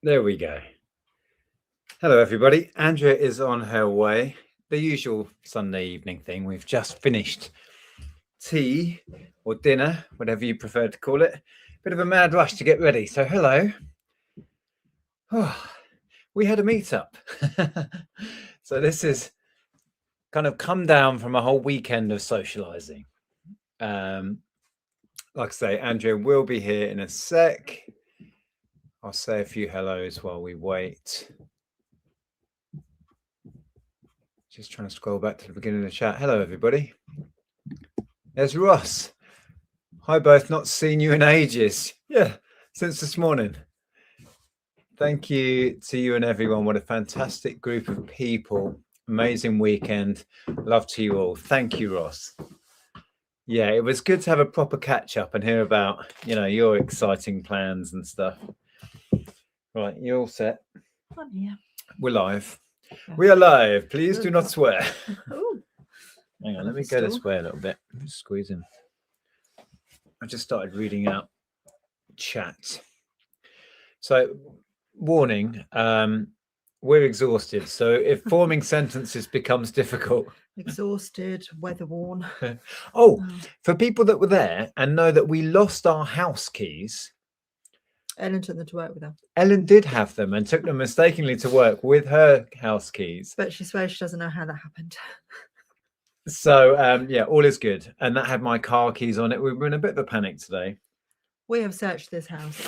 There we go. Hello, everybody. Andrea is on her way. The usual Sunday evening thing. We've just finished tea or dinner, whatever you prefer to call it. Bit of a mad rush to get ready. So, hello. Oh, we had a meetup. So this is kind of come down from a whole weekend of socializing. Like I say, Andrea will be here in a sec. I'll say a few hellos while we wait. Just trying to scroll back to the beginning of the chat. Hello, everybody. There's Ross. Hi, both. Not seen you in ages. Yeah, since this morning. Thank you to you and everyone. What a fantastic group of people. Amazing weekend. Love to you all. Thank you, Ross. Yeah, it was good to have a proper catch up and hear about, your exciting plans and stuff. Right, you all set? Yeah. We're live. Yeah. We are live. Please do not swear. Ooh. Hang on, let me go this way a little bit. Just squeeze in. I just started reading out chat. So, warning, we're exhausted. So if forming sentences becomes difficult. Exhausted, weather worn. For people that were there and know that we lost our house keys. Ellen took them to work with her. Ellen did have them and took them mistakenly to work with her house keys. But she swears she doesn't know how that happened. So, yeah, all is good. And that had my car keys on it. We were in a bit of a panic today. We have searched this house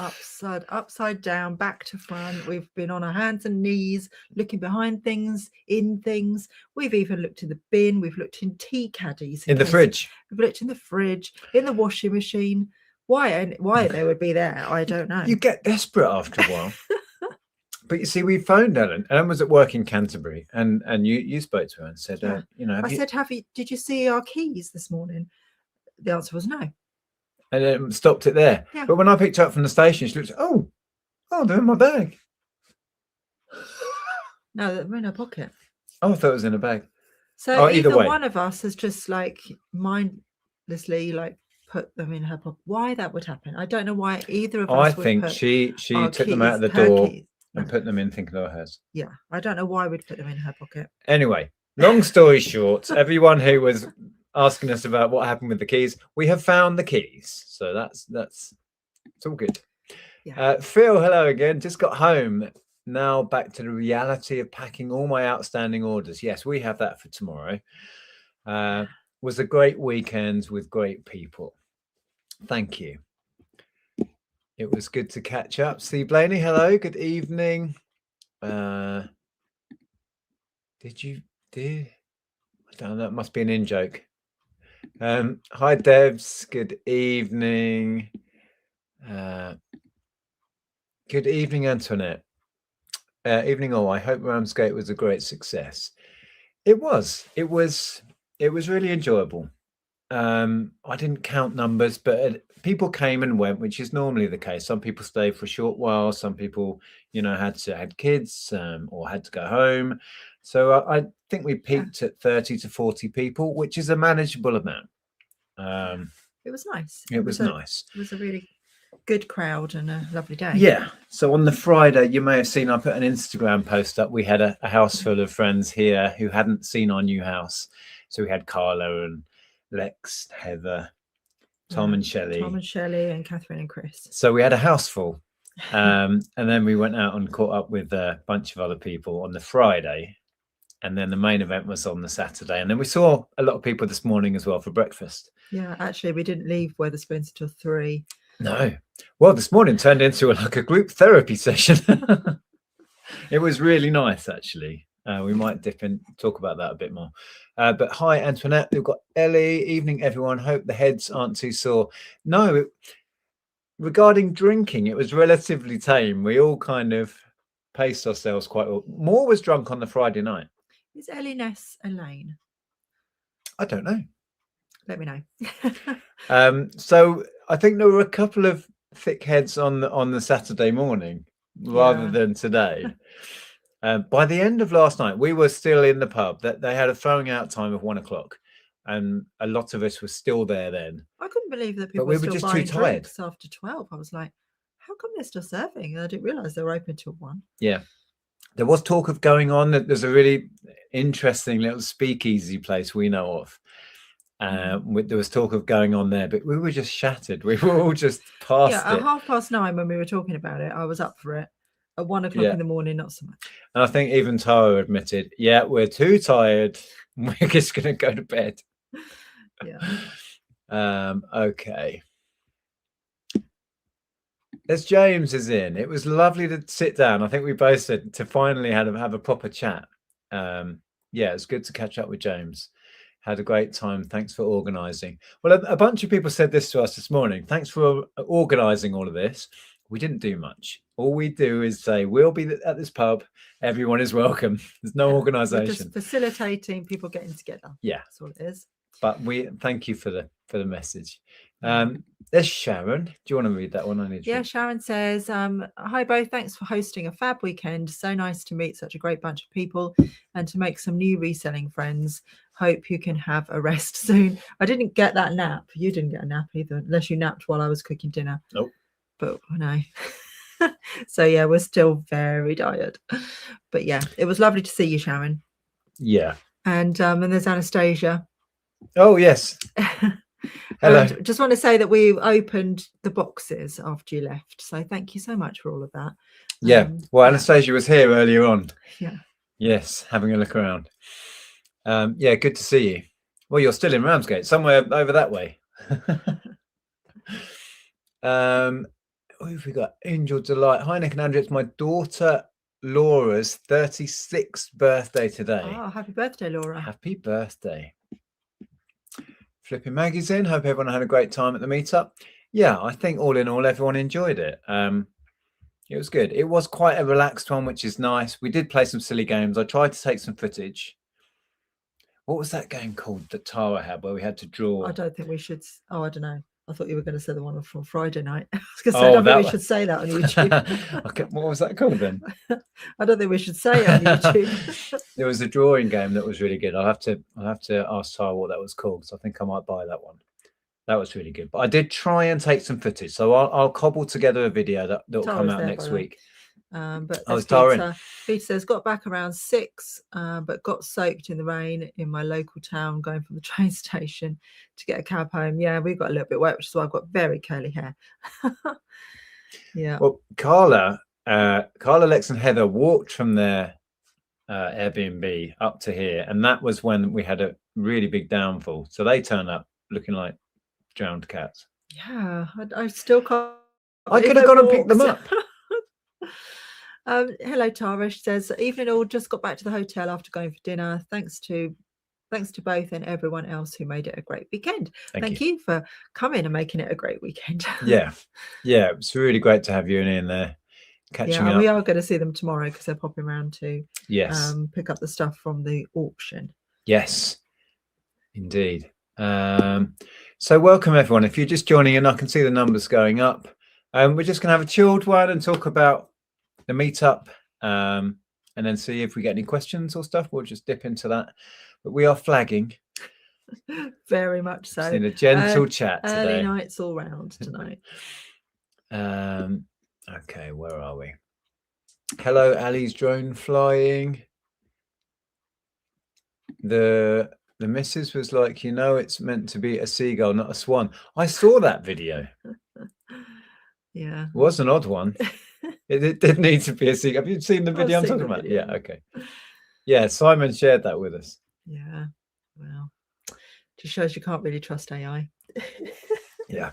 upside down, back to front. We've been on our hands and knees, looking behind things, in things. We've even looked in the bin. We've looked in tea caddies. In the fridge. We've looked in the fridge, in the washing machine. Why they would be there, I don't know. You get desperate after a while. But you see, we phoned Ellen. Ellen was at work in Canterbury, and you spoke to her and said, I said, did you see our keys this morning? The answer was no. And it stopped it there. Yeah. But when I picked her up from the station, she looked, oh, they're in my bag. No, they're in her pocket. Oh, I thought it was in a bag. So either one of us has just mindlessly put them in her pocket. Why that would happen? I don't know why either of us. I think she took them out of the door and put them in thinking they were hers. Yeah, I don't know why we'd put them in her pocket. Anyway, long story short, everyone who was asking us about what happened with the keys, we have found the keys. So that's it's all good. Yeah. Phil, hello again. Just got home. Now back to the reality of packing all my outstanding orders. Yes, we have that for tomorrow. Was a great weekend with great people. Thank you. It was good to catch up. See, Blaney, hello. Good evening. Did you do? I don't know. That must be an in joke. Hi, Debs. Good evening. Good evening, Antoinette. Evening all. I hope Ramsgate was a great success. It was. It was really enjoyable. I didn't count numbers, but people came and went, which is normally the case. Some people stayed for a short while. Some people, had kids or had to go home. So I think we peaked at 30 to 40 people, which is a manageable amount. It was nice. It was nice. It was a really good crowd and a lovely day. Yeah. So on the Friday, you may have seen I put an Instagram post up. We had a house full of friends here who hadn't seen our new house. So we had Carla and Lex, Heather, Tom and Shelley and Catherine and Chris. So we had a house full. And then we went out and caught up with a bunch of other people on the Friday. And then the main event was on the Saturday. And then we saw a lot of people this morning as well for breakfast. Yeah, actually, we didn't leave Wetherspoons until 3. No. Well, this morning turned into a group therapy session. It was really nice, actually. We might dip in, talk about that a bit more. But hi, Antoinette. We've got Ellie. Evening, everyone. Hope the heads aren't too sore. No, regarding drinking, it was relatively tame. We all kind of paced ourselves quite well. Moore was drunk on the Friday night. Is Ellie Ness Elaine? I don't know. Let me know. So I think there were a couple of thick heads on the Saturday morning rather than today. By the end of last night, we were still in the pub. That they had a throwing out time of 1 o'clock, and a lot of us were still there then. I couldn't believe that people we were just still buying too tired drinks after 12. I was like, how come they're still serving? I didn't realise they were open till 1. Yeah. There was talk of going on. There's a really interesting little speakeasy place we know of. There was talk of going on there, but we were just shattered. We were all just past at it. 9:30 when we were talking about it, I was up for it. At 1 o'clock in the morning, not so much. And I think even Tara admitted, yeah, we're too tired. We're just going to go to bed. Yeah. Okay. As James is in, it was lovely to sit down. I think we both said to finally have a proper chat. Yeah, it's good to catch up with James. Had a great time. Thanks for organising. Well, a bunch of people said this to us this morning. Thanks for organising all of this. We didn't do much. All we do is say, we'll be at this pub. Everyone is welcome. There's no organisation. We're just facilitating people getting together. Yeah. That's all it is. But we thank you for the message. There's Sharon. Do you want to read that one? Sharon says, hi both, thanks for hosting a fab weekend. So nice to meet such a great bunch of people and to make some new reselling friends. Hope you can have a rest soon. I didn't get that nap. You didn't get a nap either, unless you napped while I was cooking dinner. Nope. But no. So yeah, we're still very tired. But yeah, it was lovely to see you, Sharon. Yeah. And there's Anastasia. Oh yes. Hello. Just want to say that we opened the boxes after you left, so thank you so much for all of that. Yeah. Well, Anastasia was here earlier on. Yeah. Yes, having a look around. Yeah, good to see you. Well, you're still in Ramsgate, somewhere over that way. Who have we got? Angel Delight. Hi, Nick and Andrea. It's my daughter Laura's 36th birthday today. Oh, happy birthday, Laura. Happy birthday. Flipping Maggie's in. Hope everyone had a great time at the meetup. Yeah, I think all in all, everyone enjoyed it. It was good. It was quite a relaxed one, which is nice. We did play some silly games. I tried to take some footage. What was that game called that Tara had where we had to draw? I don't think we should. Oh, I don't know. I thought you were going to say the one from Friday night. I was going to say, I don't think we should say that on YouTube. Okay, what was that called then? I don't think we should say it on YouTube. There was a drawing game that was really good. I'll have to ask Tara what that was called. So I think I might buy that one. That was really good. But I did try and take some footage. So I'll cobble together a video that will come out next week. But Peter says, got back around 6, but got soaked in the rain in my local town going from the train station to get a cab home. Yeah, we got a little bit wet, which is why I've got very curly hair. Yeah. Well, Carla, Lex and Heather walked from their Airbnb up to here, and that was when we had a really big downfall. So they turned up looking like drowned cats. Yeah, I still can't. I could have gone and picked them up. Hello, Tara. She says, evening all, just got back to the hotel after going for dinner. Thanks to both and everyone else who made it a great weekend. Thank you for coming and making it a great weekend. Yeah, it's really great to have you and Ian there catching up. We are going to see them tomorrow because they're popping around to pick up the stuff from the auction. Yes, indeed. So welcome everyone. If you're just joining in, I can see the numbers going up. We're just going to have a chilled one and talk about the meetup, and then see if we get any questions or stuff. We'll just dip into that. But we are flagging. Very much so. In a gentle chat today. Early nights all round tonight. Okay, where are we? Hello, Ali's drone flying. The missus was like, it's meant to be a seagull, not a swan. I saw that video. Yeah. It was an odd one. It did need to be a seagull. Have you seen the video I'm talking about? Yeah, okay. Yeah, Simon shared that with us. Yeah, well, just shows you can't really trust AI. Yeah.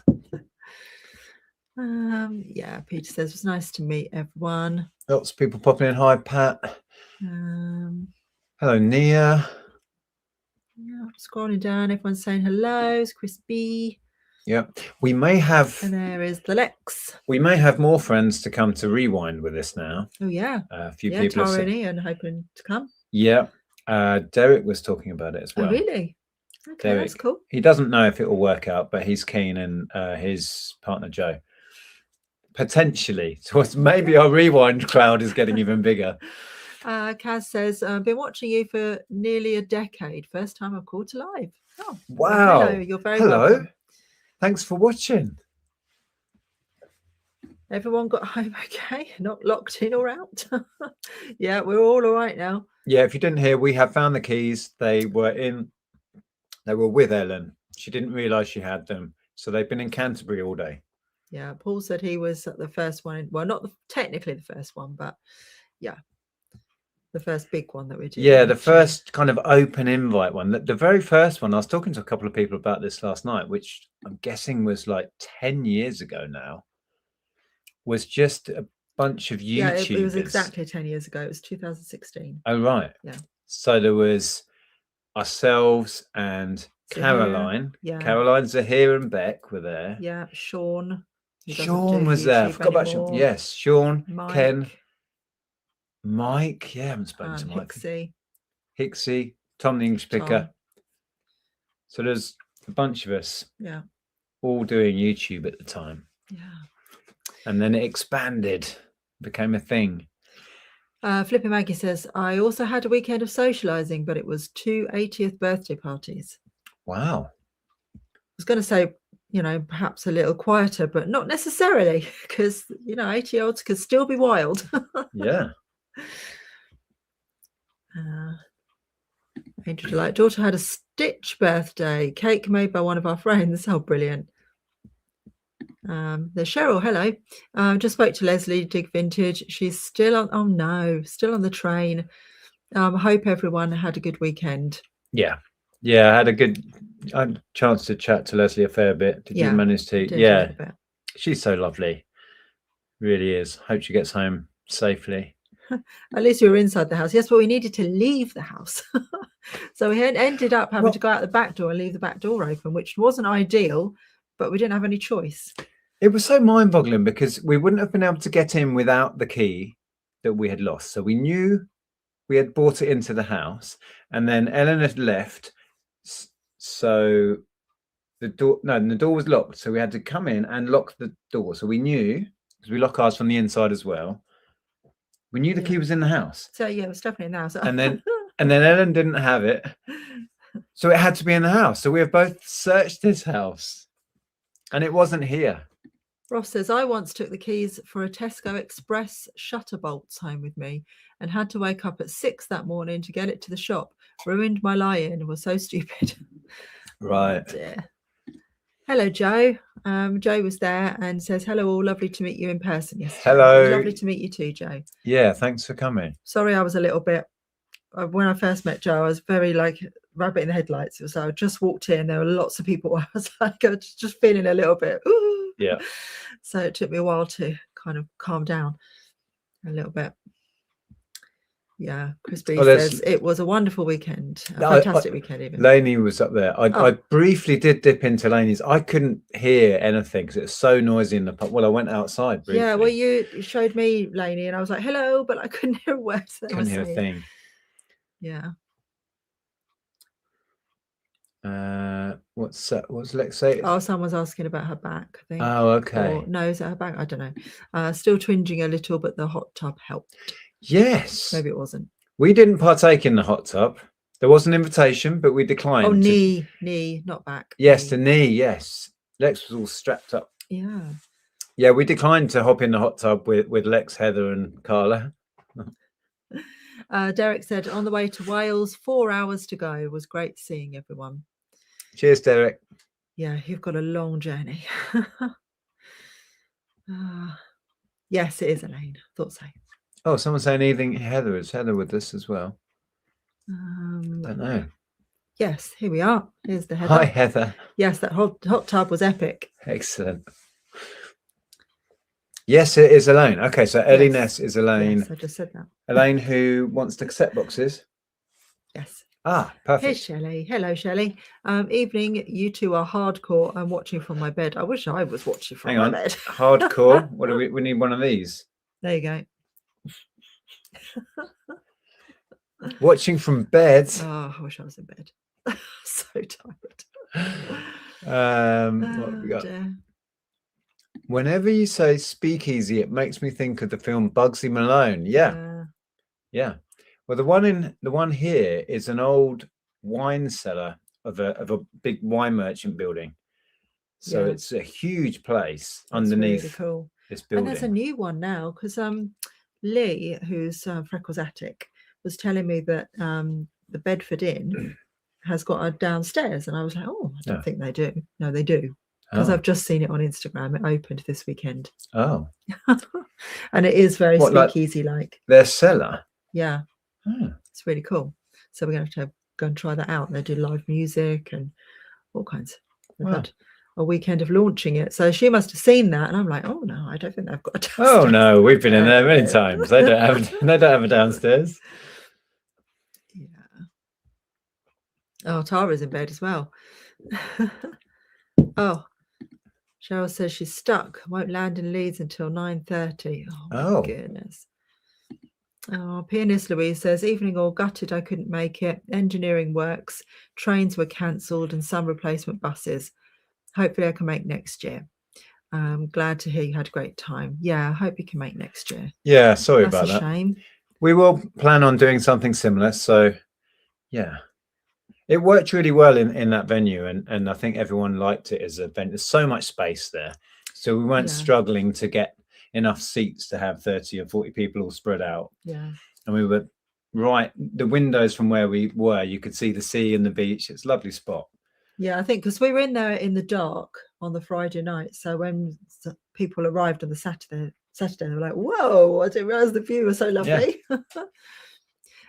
Yeah, Peter says, it was nice to meet everyone. Lots of people popping in. Hi, Pat. Hello, Nia. Yeah, scrolling down, everyone's saying hello. It's Chris B. Yeah, we may have. And there is the Lex. We may have more friends to come to Rewind with us now. Oh yeah, a few people. Tara and Ian hoping to come. Yeah, Derek was talking about it as well. Oh really? Okay, Derek, that's cool. He doesn't know if it will work out, but he's keen, and his partner Joe potentially. So maybe our Rewind crowd is getting even bigger. Kaz says, I've been watching you for nearly a decade. First time I've called to live. Oh, wow. Hello, you're very welcome. Thanks for watching. Everyone got home okay, not locked in or out. Yeah, we're all right now. Yeah, if you didn't hear, we have found the keys. They were with Ellen. She didn't realise she had them. So they've been in Canterbury all day. Yeah, Paul said he was at the first one. Well, not technically the first one, but yeah, the first big one that we did. Yeah, the first kind of open invite one. The very first one, I was talking to a couple of people about this last night, which I'm guessing was like 10 years ago now, was just a bunch of YouTubers. Yeah, it was exactly 10 years ago. It was 2016. Oh, right. Yeah. So there was ourselves and Zahir, Caroline. yeah. Caroline, Zahir and Beck were there. Yeah, Sean. Sean was there. I forgot about Sean. Yes, Sean, Mike. Ken, Mike. Yeah, I haven't spoken to Mike. Hixie, Tom the English Picker. So there's a bunch of us. Yeah. All doing YouTube at the time. Yeah. And then it expanded, became a thing. Flippy Maggie says, I also had a weekend of socializing, but it was 2 80th birthday parties. Wow. I was going to say, perhaps a little quieter, but not necessarily, because, 80-year-olds could still be wild. Yeah. Angel Delight. Daughter had a Stitch birthday. Cake made by one of our friends. Oh, brilliant. There's Cheryl. Hello. Just spoke to Leslie, Dig Vintage. She's still on. Still on the train. Hope everyone had a good weekend. Yeah. I had a chance to chat to Leslie a fair bit. Did you manage to? Yeah. She's so lovely. Really is. Hope she gets home safely. At least we were inside the house. Yes, but we needed to leave the house. So we ended up having to go out the back door and leave the back door open, which wasn't ideal, but we didn't have any choice. It was so mind-boggling because we wouldn't have been able to get in without the key that we had lost. So we knew we had brought it into the house, and then Ellen had left. So the door was locked. So we had to come in and lock the door. So we knew, because we lock ours from the inside as well. We knew the key was in the house. So yeah, it was definitely in the house. And then Ellen didn't have it. So it had to be in the house. So we have both searched this house and it wasn't here. Ross says, I once took the keys for a Tesco Express shutter bolts home with me and had to wake up at 6 that morning to get it to the shop. Ruined my lie-in. Was so stupid. Right. Oh, dear. Hello, Joe. Joe was there and says, hello all, lovely to meet you in person yesterday. Hello. Lovely to meet you too, Joe. Yeah, thanks for coming. Sorry, I was a little bit, when I first met Joe, I was very like rabbit in the headlights. So I just walked in, there were lots of people. I was like, I was just feeling a little bit. Ooh. Yeah. So it took me a while to kind of calm down a little bit. Yeah, Crispy says it was a wonderful weekend, a fantastic weekend. Even Lainey was up there. I briefly did dip into Lainey's. I couldn't hear anything because it was so noisy in the pub. Well, I went outside briefly. Yeah, well, you showed me Lainey, and I was like, "Hello," but I couldn't hear a word. Couldn't hear a thing. Yeah. What's Lex say? Oh, someone's asking about her back, I think. Oh, okay. Or, no, is that her back? I don't know. Still twinging a little, but the hot tub helped. Yes. Maybe it wasn't. We didn't partake in the hot tub. There was an invitation, but we declined. Oh, knee, not back. Yes, the knee, yes. Lex was all strapped up. Yeah. Yeah, we declined to hop in the hot tub with Lex, Heather and Carla. Derek said, on the way to Wales, 4 hours to go. It was great seeing everyone. Cheers, Derek. Yeah, you've got a long journey. Yes, it is, Elaine. Thought so. Oh, someone's saying evening. Heather, is Heather with us as well? Don't know. Yes, here we are. Here's the Heather. Hi, Heather. Yes, that hot tub was epic. Excellent. Yes, it is Elaine. Okay, so Ellie Ness is Elaine. Yes, I just said that. Elaine, who wants to cassette boxes. Yes. Ah, perfect. Hey, Shelley. Hello, Shelley. Evening, you two are hardcore. I'm watching from my bed. I wish I was watching from my bed. Hardcore. What do we need? One of these. There you go. Watching from bed. Oh, I wish I was in bed. So tired. What have we got? Dear. Whenever you say speakeasy, it makes me think of the film Bugsy Malone. Yeah. Well, the one here is an old wine cellar of a big wine merchant building. So it's a huge place underneath. Really cool. this And there's a building. new one now because Lee, who's Freckles Attic, was telling me that the Bedford Inn has got a downstairs, and I was like, oh, I don't think they do. No, they do, because I've just seen it on Instagram. It opened this weekend. Oh. And it is very speakeasy like. Their cellar? Yeah. It's really cool. So we're going to have to go and try that out. They do live music and all kinds. They've had a weekend of launching it. So she must have seen that. And I'm like, oh no, I don't think they've got a downstairs. Oh no, we've been in there many times. They don't have a downstairs. Yeah. Oh, Tara's in bed as well. Oh, Cheryl says she's stuck. Won't land in Leeds until 9:30. Oh my goodness. Oh, Pianist Louise says, evening all, gutted I couldn't make it. Engineering works. Trains were cancelled and some replacement buses. Hopefully I can make next year. I'm glad to hear you had a great time. Yeah, I hope you can make next year. Yeah, sorry about that. That's a shame. We will plan on doing something similar. So, yeah. It worked really well in that venue, and I think everyone liked it as an event. There's so much space there. So we weren't struggling to get enough seats to have 30 or 40 people all spread out. Yeah. And we were right, the windows from where we were, you could see the sea and the beach. It's a lovely spot. Yeah, I think because we were in there in the dark on the Friday night. So when people arrived on the Saturday, they were like, whoa, I didn't realize the view was so lovely. Yeah.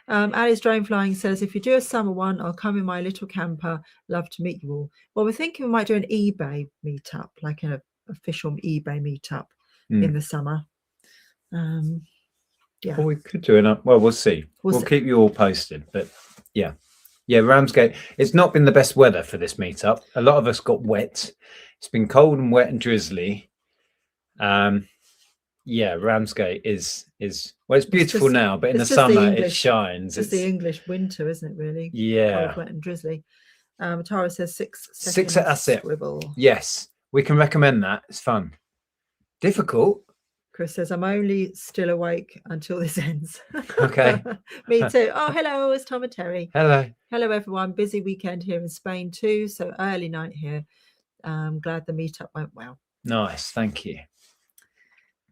Alice Drone Flying says, if you do a summer one, I'll come in my little camper. Love to meet you all. Well, we're thinking we might do an eBay meetup, like an official eBay meetup in the summer. Yeah. Well, we could do enough. Well, we'll see. We'll keep you all posted. But yeah. Yeah, Ramsgate. It's not been the best weather for this meetup. A lot of us got wet. It's been cold and wet and drizzly. Yeah, Ramsgate is well, it's beautiful now, but in the summer it shines. It's the English winter, isn't it? Really? Yeah. Cold, wet, and drizzly. Tara says 6 seconds. 6 that's it. Swivel. Yes, we can recommend that. It's fun. Difficult. Chris says, I'm only still awake until this ends. Okay. Me too. Oh, hello, it's Tom and Terry. Hello. Hello, everyone. Busy weekend here in Spain too. So early night here. Glad the meetup went well. Nice. Thank you.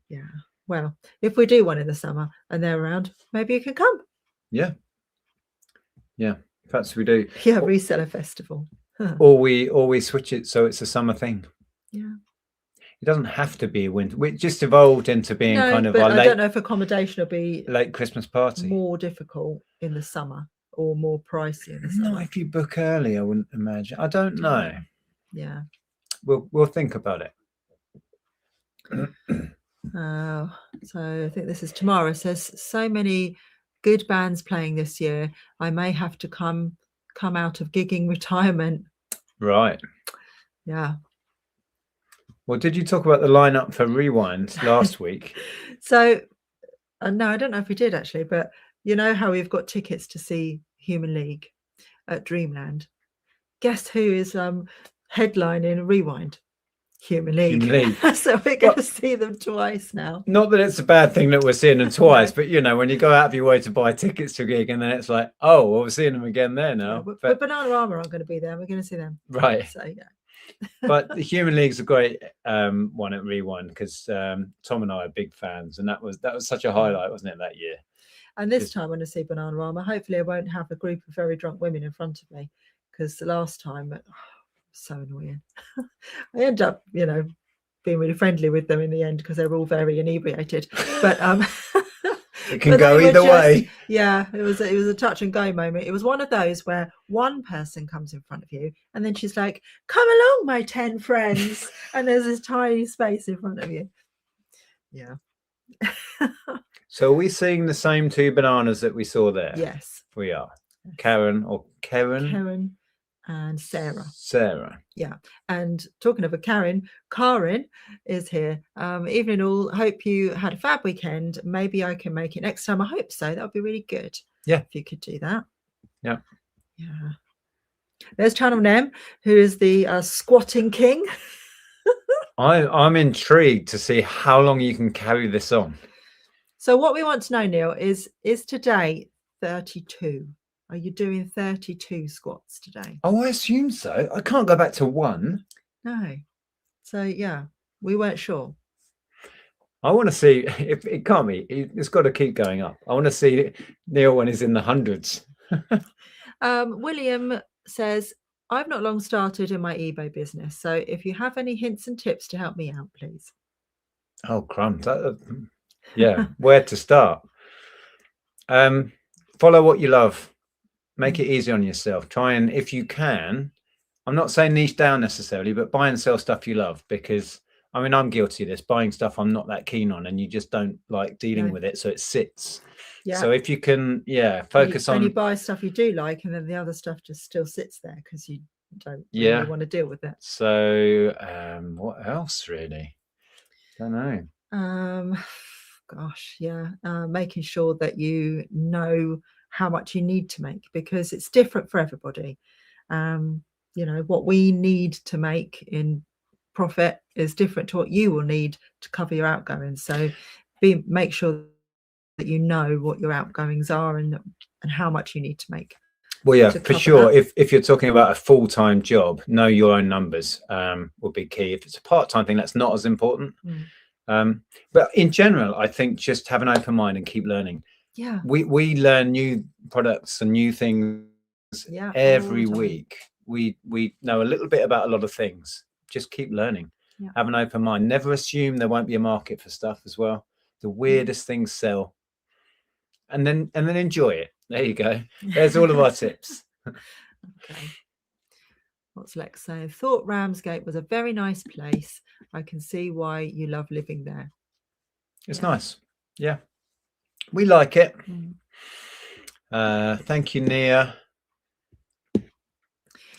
Yeah. Well, if we do one in the summer and they're around, maybe you can come. Yeah. Yeah. Perhaps we do. Yeah, reseller festival. Or we switch it so it's a summer thing. Yeah. It doesn't have to be a winter. We just evolved into being kind of our I don't know if accommodation will be late Christmas party. More difficult in the summer or more pricey in the summer. No, if you book early, I wouldn't imagine. I don't know. Yeah. We'll think about it. So I think this is Tamara says, so many good bands playing this year. I may have to come out of gigging retirement. Right. Yeah. Well, did you talk about the lineup for Rewind last week? So, no, I don't know if we did actually, but you know how we've got tickets to see Human League at Dreamland? Guess who is headlining Rewind? Human League. So we're going to see them twice now. Not that it's a bad thing that we're seeing them twice, but you know, when you go out of your way to buy tickets to a gig and then it's like, oh, well, we're seeing them again there now. Yeah, but Bananarama aren't going to be there. We're going to see them. Right. So, yeah. But the Human League's a great one at Rewind because Tom and I are big fans, and that was such a highlight, wasn't it, that year? And this time when I see Bananarama, hopefully I won't have a group of very drunk women in front of me, because the last time, so annoying. I end up, being really friendly with them in the end because they're all very inebriated. But it can go either way. Yeah, it was a touch and go moment. It was one of those where one person comes in front of you and then she's like, come along, my 10 friends. And there's this tiny space in front of you. Yeah. So are we seeing the same two bananas that we saw there? Yes. We are. Karen and Sarah. Yeah. And talking of a Karen is here. Evening all. Hope you had a fab weekend. Maybe I can make it next time. I hope so. That would be really good. Yeah. If you could do that. Yeah. Yeah. There's Channel Nem, who is the squatting king. I'm intrigued to see how long you can carry this on. So what we want to know, Neil, is today 32? Are you doing 32 squats today? Oh, I assume so. I can't go back to 1. No. So, yeah, we weren't sure. I want to see if it can't be. It's got to keep going up. I want to see Neil when he's in the hundreds. William says, I've not long started in my eBay business, so if you have any hints and tips to help me out, please. Oh, crumbs. Yeah, where to start? Follow what you love. Make it easy on yourself. Try and, if you can, I'm not saying niche down necessarily, but buy and sell stuff you love, because I mean, I'm guilty of this, buying stuff I'm not that keen on and you just don't like dealing with it. So it sits. Yeah. So if you can, focus on. And you buy stuff you do like, and then the other stuff just still sits there because you don't really want to deal with it. So what else really? Don't know. Gosh, making sure that you know how much you need to make, because it's different for everybody. What we need to make in profit is different to what you will need to cover your outgoings. So make sure that you know what your outgoings are and how much you need to make. Well, yeah, for sure. If you're talking about a full-time job, know your own numbers will be key. If it's a part-time thing, that's not as important. But in general, I think just have an open mind and keep learning. Yeah, we learn new products and new things every week. We know a little bit about a lot of things. Just keep learning. Have an open mind. Never assume there won't be a market for stuff as well. The weirdest things sell, and then enjoy it. There you go. There's all of our tips. Okay. What's Lex saying? Thought Ramsgate was a very nice place. I can see why you love living there. It's nice. Yeah, we like it. Thank you, Nia.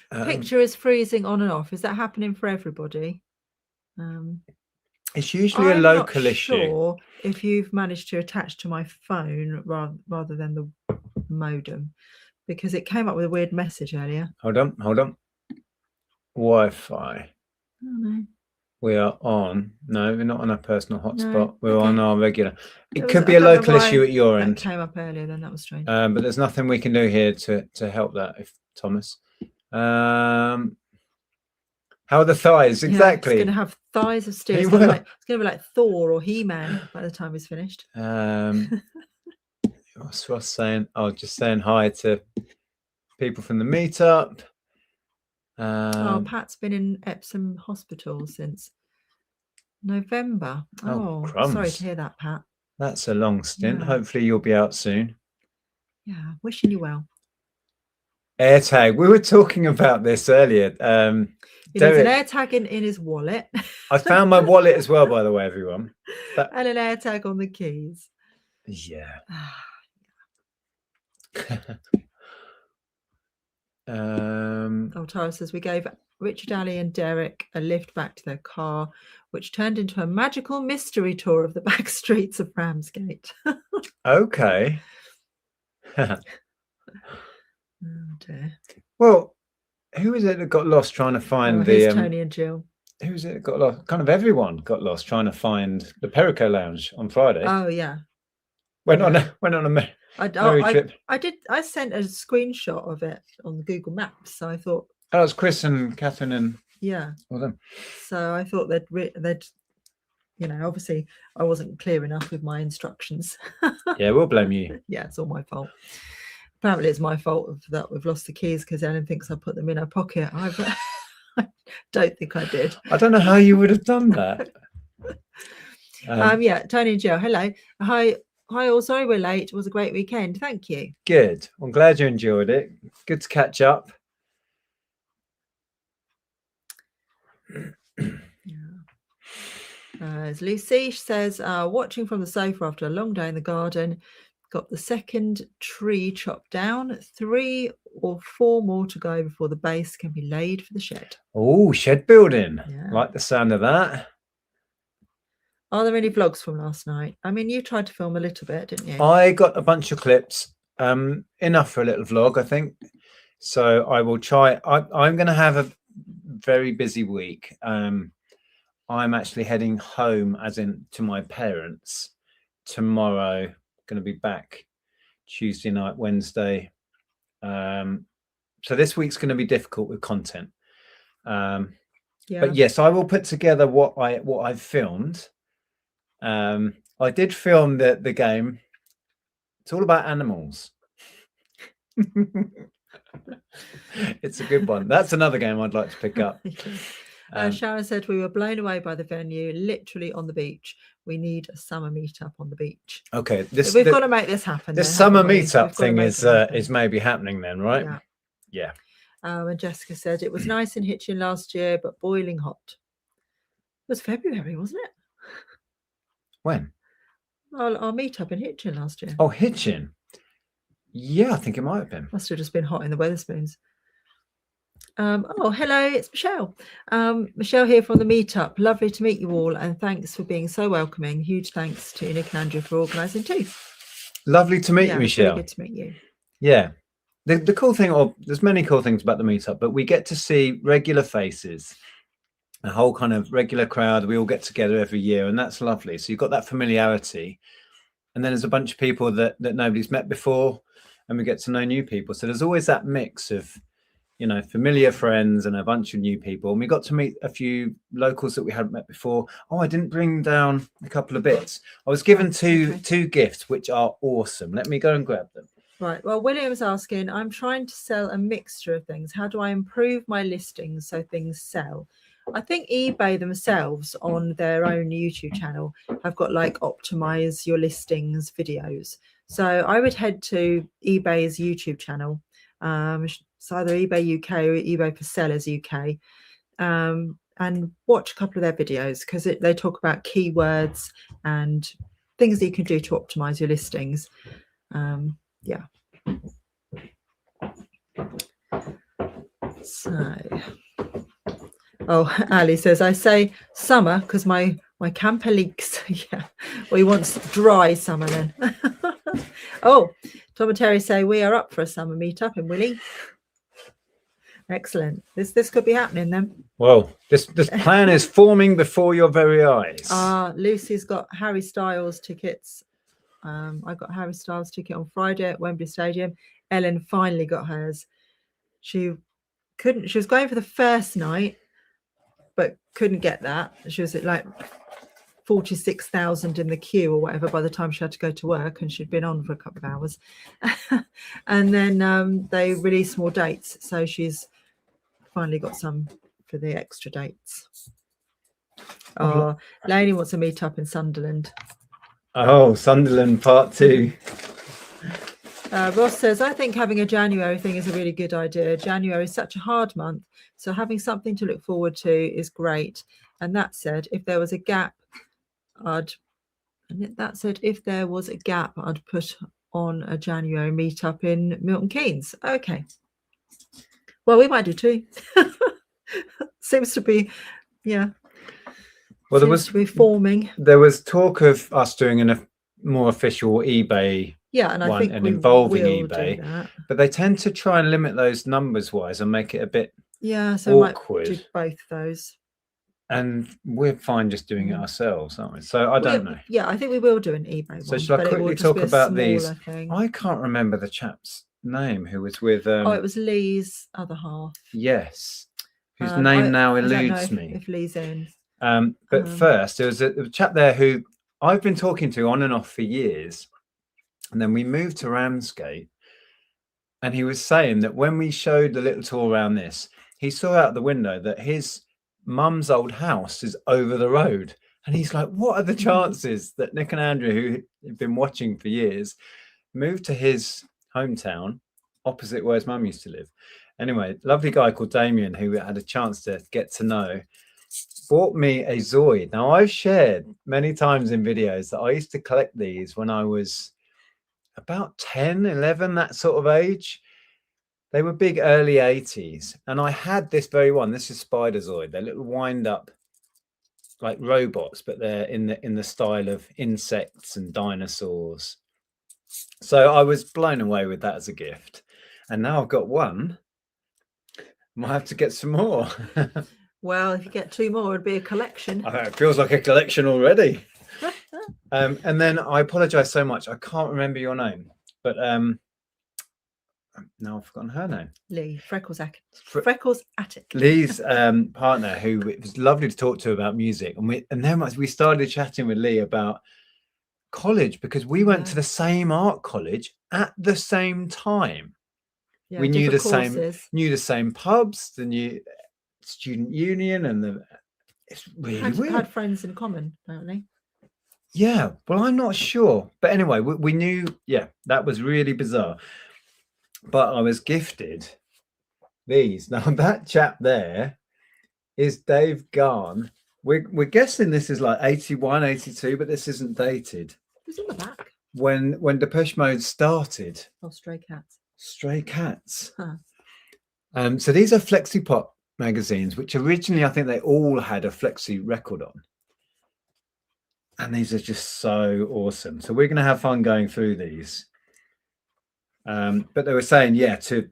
Picture is freezing on and off. Is that happening for everybody? It's usually a local issue. I'm not sure if you've managed to attach to my phone rather than the modem, because it came up with a weird message earlier. Hold on. Wi-Fi. Oh, no. We are on. No, we're not on a personal hotspot. We're on our regular. It could be a local issue at your end. Came up earlier, then that was strange. But there's nothing we can do here to help that. If Thomas, how are the thighs? Exactly. It's going to have thighs of steel. It's going to be like Thor or He-Man by the time he's finished. What's Ross saying? Oh, just saying hi to people from the meetup. Pat's been in Epsom Hospital since November. Oh, crumbs. Sorry to hear that, Pat. That's a long stint. Hopefully you'll be out soon. Yeah, wishing you well. AirTag. We were talking about this earlier. He needs an AirTag in his wallet. I found my wallet as well, by the way, everyone. And an AirTag on the keys. Yeah. Tara says, we gave Richard, Ali and Derek a lift back to their car, which turned into a magical mystery tour of the back streets of Ramsgate. Okay. Oh dear. Well, who is it that got lost trying to find Tony and Jill. Who is it that got lost? Kind of everyone got lost trying to find the Perico Lounge on Friday. Oh yeah. Went on a merry trip. I sent a screenshot of it on Google Maps, so I thought. Oh, it's Chris and Catherine and. Yeah. Well done. So I thought they'd obviously I wasn't clear enough with my instructions. Yeah, we'll blame you. Yeah, it's all my fault. Apparently it's my fault that we've lost the keys because Ellen thinks I put them in her pocket. I don't think I did. I don't know how you would have done that. Tony and Jill, hello. Hi all, sorry we're late. It was a great weekend. Thank you. Good. I'm glad you enjoyed it. Good to catch up. As Lucy says, watching from the sofa after a long day in the garden, got the second tree chopped down, 3 or 4 more to go before the base can be laid for the shed. Oh, shed building. Yeah. Like the sound of that. Are there any vlogs from last night? I mean, you tried to film a little bit, didn't you? I got a bunch of clips, enough for a little vlog, I think. So I will try. I'm going to have a very busy week. I'm actually heading home, as in to my parents, tomorrow. Going to be back Tuesday night, Wednesday. So this week's going to be difficult with content. But yes, I will put together what I've filmed. I did film the game. It's all about animals. It's a good one. That's another game I'd like to pick up. Sharon said we were blown away by the venue, literally on the beach. We need a summer meetup on the beach. Okay, we've got to make this happen. This summer meetup thing is maybe happening then, right? Yeah. And Jessica said it was nice in Hitchin last year, but boiling hot. It was February, wasn't it? When? Our meetup in Hitchin last year. Oh, Hitchin. Yeah, I think it might have been. Must have just been hot in the Wetherspoons. Oh, hello, it's Michelle. Michelle here from the Meetup. Lovely to meet you all, and thanks for being so welcoming. Huge thanks to Nick and Andrea for organising too. Lovely to meet you, Michelle. Really good to meet you. Yeah. The cool thing, or there's many cool things about the Meetup, but we get to see regular faces, a whole kind of regular crowd. We all get together every year, and that's lovely. So you've got that familiarity, and then there's a bunch of people that nobody's met before, and we get to know new people. So there's always that mix of, you know, familiar friends and a bunch of new people. And we got to meet a few locals that we hadn't met before. Oh, I didn't bring down a couple of bits. I was given two gifts, which are awesome. Let me go and grab them. Right. Well, William's asking, I'm trying to sell a mixture of things. How do I improve my listings so things sell? I think eBay themselves on their own YouTube channel have got like optimize your listings videos. So I would head to eBay's YouTube channel. It's either eBay UK or eBay for Sellers UK, and watch a couple of their videos because they talk about keywords and things that you can do to optimize your listings. Yeah. So, oh, Ali says, I say summer because my camper leaks. Yeah, well, he wants dry summer then. Oh, Tom and Terry say we are up for a summer meetup in Willie. Excellent. This could be happening then. Well, this plan is forming before your very eyes. Lucy's got Harry Styles tickets. I got Harry Styles ticket on Friday at Wembley Stadium. Ellen finally got hers. She was going for the first night, but couldn't get that. She was at like 46,000 in the queue or whatever by the time she had to go to work, and she'd been on for a couple of hours. And then they released more dates, so she's finally got some for the extra dates. Oh, Lainey wants a meet up in Sunderland. Oh, Sunderland part 2. Ross says, I think having a January thing is a really good idea. January is such a hard month, so having something to look forward to is great. And that said, if there was a gap, I'd put on a January meetup in Milton Keynes. Okay. Well, we might do too. Seems to be, yeah. Well, there was forming. There was talk of us doing a more official eBay. Yeah, and I think involving eBay, but they tend to try and limit those numbers wise and make it a bit so awkward. We might do both of those. And we're fine just doing it ourselves, aren't we? So I don't know. Yeah, I think we will do an eBay so one. Should I quickly talk about these? I can't remember the chap's name who was with. It was Lee's other half. Yes, whose name now eludes I don't know me. If Lee's in. But first, there was a chap there who I've been talking to on and off for years. And then we moved to Ramsgate, and he was saying that when we showed the little tour around this, he saw out the window that his mum's old house is over the road. And he's like, what are the chances that Nick and Andrea, who have been watching for years, moved to his hometown opposite where his mum used to live? Anyway, lovely guy called Damien, who had a chance to get to know, bought me a Zoid. Now, I've shared many times in videos that I used to collect these when I was about 10, 11, that sort of age. They were big early 80s. And I had this very one. This is Spiderzoid. They're little wind up like robots, but they're in the style of insects and dinosaurs. So I was blown away with that as a gift. And now I've got one. Might have to get some more. Well, if you get 2 more, it'd be a collection. It feels like a collection already. And then I apologize so much. I can't remember your name, but now I've forgotten her name. Lee, Freckles Attic. Lee's partner, who it was lovely to talk to about music. And then we started chatting with Lee about college, because we went to the same art college at the same time. Yeah, we knew the courses. same pubs, the new student union, and it's really weird. Had friends in common, apparently. Yeah, well, I'm not sure, but anyway, we knew. Yeah, that was really bizarre. But I was gifted these. Now that chap there is Dave Garn. We're guessing this is like 81, 82, but this isn't dated. It's on the back. When Depeche Mode started. Oh, Stray Cats. Stray Cats. Huh. So these are Flexi Pop magazines, which originally I think they all had a Flexi record on. And these are just so awesome. So we're going to have fun going through these. But they were saying, to